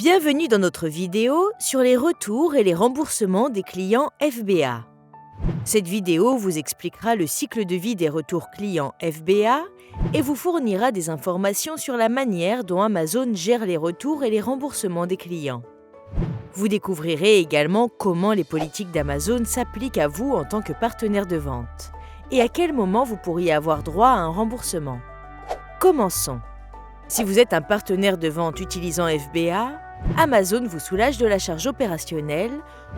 Bienvenue dans notre vidéo sur les retours et les remboursements des clients FBA. Cette vidéo vous expliquera le cycle de vie des retours clients FBA et vous fournira des informations sur la manière dont Amazon gère les retours et les remboursements des clients. Vous découvrirez également comment les politiques d'Amazon s'appliquent à vous en tant que partenaire de vente et à quel moment vous pourriez avoir droit à un remboursement. Commençons. Si vous êtes un partenaire de vente utilisant FBA, Amazon vous soulage de la charge opérationnelle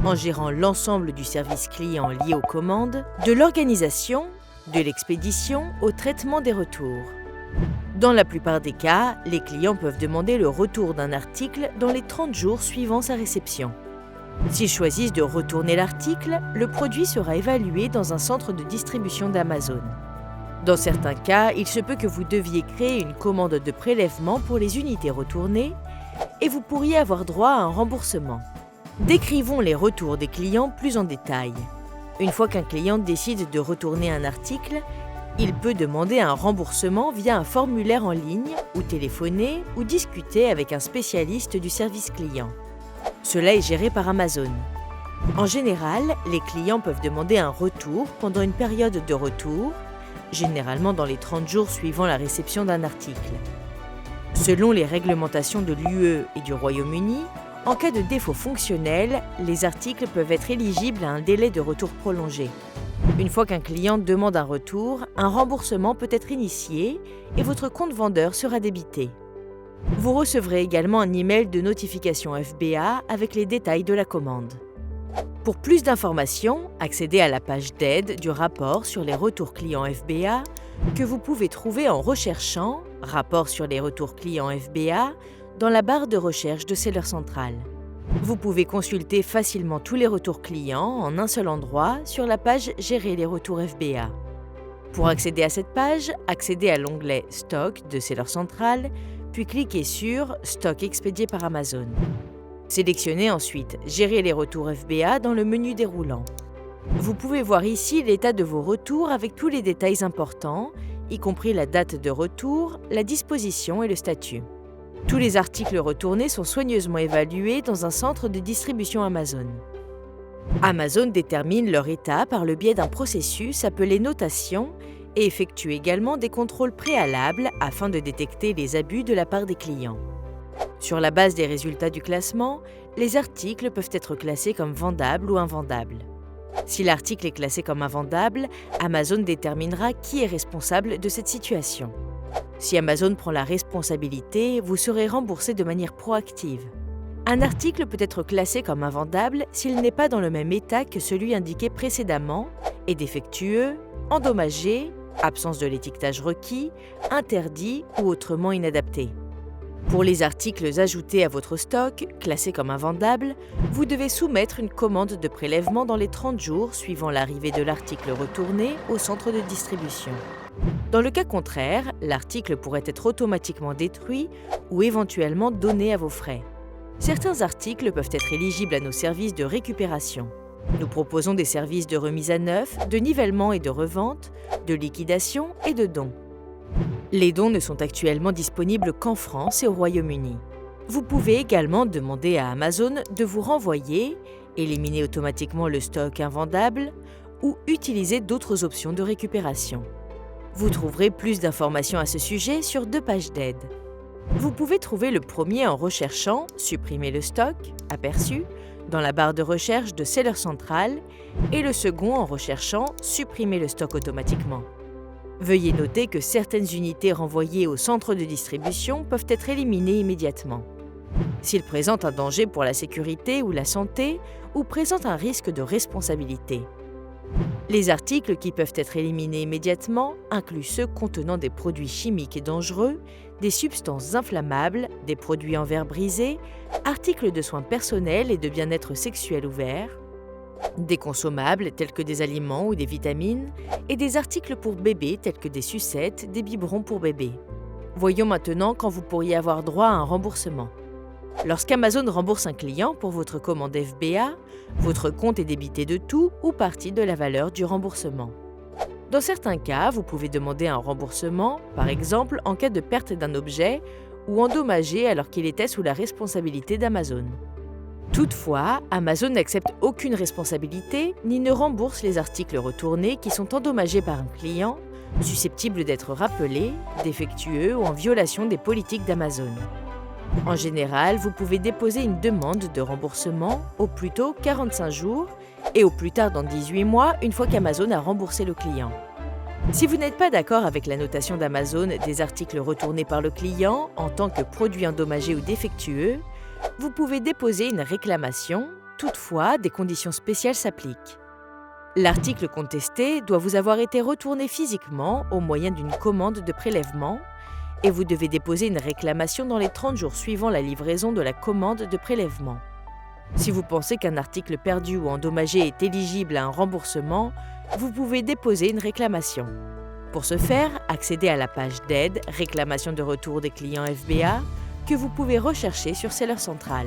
en gérant l'ensemble du service client lié aux commandes, de l'organisation, de l'expédition au traitement des retours. Dans la plupart des cas, les clients peuvent demander le retour d'un article dans les 30 jours suivant sa réception. S'ils choisissent de retourner l'article, le produit sera évalué dans un centre de distribution d'Amazon. Dans certains cas, il se peut que vous deviez créer une commande de prélèvement pour les unités retournées et vous pourriez avoir droit à un remboursement. Décrivons les retours des clients plus en détail. Une fois qu'un client décide de retourner un article, il peut demander un remboursement via un formulaire en ligne ou téléphoner ou discuter avec un spécialiste du service client. Cela est géré par Amazon. En général, les clients peuvent demander un retour pendant une période de retour, généralement dans les 30 jours suivant la réception d'un article. Selon les réglementations de l'UE et du Royaume-Uni, en cas de défaut fonctionnel, les articles peuvent être éligibles à un délai de retour prolongé. Une fois qu'un client demande un retour, un remboursement peut être initié et votre compte vendeur sera débité. Vous recevrez également un email de notification FBA avec les détails de la commande. Pour plus d'informations, accédez à la page d'aide du rapport sur les retours clients FBA que vous pouvez trouver en recherchant « Rapport sur les retours clients FBA » dans la barre de recherche de Seller Central. Vous pouvez consulter facilement tous les retours clients en un seul endroit sur la page « Gérer les retours FBA ». Pour accéder à cette page, accédez à l'onglet « Stock » de Seller Central, puis cliquez sur « Stock expédié par Amazon ». Sélectionnez ensuite « Gérer les retours FBA » dans le menu déroulant. Vous pouvez voir ici l'état de vos retours avec tous les détails importants, y compris la date de retour, la disposition et le statut. Tous les articles retournés sont soigneusement évalués dans un centre de distribution Amazon. Amazon détermine leur état par le biais d'un processus appelé notation et effectue également des contrôles préalables afin de détecter les abus de la part des clients. Sur la base des résultats du classement, les articles peuvent être classés comme vendables ou invendables. Si l'article est classé comme invendable, Amazon déterminera qui est responsable de cette situation. Si Amazon prend la responsabilité, vous serez remboursé de manière proactive. Un article peut être classé comme invendable s'il n'est pas dans le même état que celui indiqué précédemment, est défectueux, endommagé, absence de l'étiquetage requis, interdit ou autrement inadapté. Pour les articles ajoutés à votre stock, classés comme invendables, vous devez soumettre une commande de prélèvement dans les 30 jours suivant l'arrivée de l'article retourné au centre de distribution. Dans le cas contraire, l'article pourrait être automatiquement détruit ou éventuellement donné à vos frais. Certains articles peuvent être éligibles à nos services de récupération. Nous proposons des services de remise à neuf, de nivellement et de revente, de liquidation et de dons. Les dons ne sont actuellement disponibles qu'en France et au Royaume-Uni. Vous pouvez également demander à Amazon de vous renvoyer, éliminer automatiquement le stock invendable ou utiliser d'autres options de récupération. Vous trouverez plus d'informations à ce sujet sur 2 pages d'aide. Vous pouvez trouver le premier en recherchant « Supprimer le stock » aperçu dans la barre de recherche de Seller Central et le second en recherchant « Supprimer le stock automatiquement ». Veuillez noter que certaines unités renvoyées au centre de distribution peuvent être éliminées immédiatement. S'ils présentent un danger pour la sécurité ou la santé ou présentent un risque de responsabilité. Les articles qui peuvent être éliminés immédiatement incluent ceux contenant des produits chimiques et dangereux, des substances inflammables, des produits en verre brisé, articles de soins personnels et de bien-être sexuel ouverts, des consommables tels que des aliments ou des vitamines, et des articles pour bébés tels que des sucettes, des biberons pour bébés. Voyons maintenant quand vous pourriez avoir droit à un remboursement. Lorsqu'Amazon rembourse un client pour votre commande FBA, votre compte est débité de tout ou partie de la valeur du remboursement. Dans certains cas, vous pouvez demander un remboursement, par exemple en cas de perte d'un objet ou endommagé alors qu'il était sous la responsabilité d'Amazon. Toutefois, Amazon n'accepte aucune responsabilité ni ne rembourse les articles retournés qui sont endommagés par un client, susceptible d'être rappelé, défectueux ou en violation des politiques d'Amazon. En général, vous pouvez déposer une demande de remboursement au plus tôt 45 jours et au plus tard dans 18 mois une fois qu'Amazon a remboursé le client. Si vous n'êtes pas d'accord avec la notation d'Amazon des articles retournés par le client en tant que produits endommagés ou défectueux, vous pouvez déposer une réclamation, toutefois des conditions spéciales s'appliquent. L'article contesté doit vous avoir été retourné physiquement au moyen d'une commande de prélèvement et vous devez déposer une réclamation dans les 30 jours suivant la livraison de la commande de prélèvement. Si vous pensez qu'un article perdu ou endommagé est éligible à un remboursement, vous pouvez déposer une réclamation. Pour ce faire, accédez à la page d'aide « Réclamation de retour des clients FBA » que vous pouvez rechercher sur Seller Central.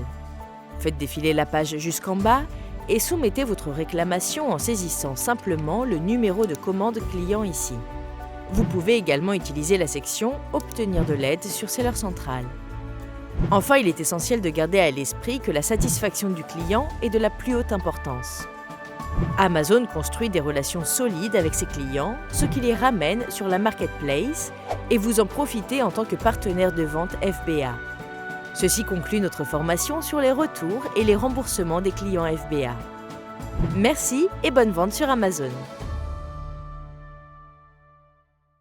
Faites défiler la page jusqu'en bas et soumettez votre réclamation en saisissant simplement le numéro de commande client ici. Vous pouvez également utiliser la section « Obtenir de l'aide » sur Seller Central. Enfin, il est essentiel de garder à l'esprit que la satisfaction du client est de la plus haute importance. Amazon construit des relations solides avec ses clients, ce qui les ramène sur la marketplace et vous en profitez en tant que partenaire de vente FBA. Ceci conclut notre formation sur les retours et les remboursements des clients FBA. Merci et bonne vente sur Amazon.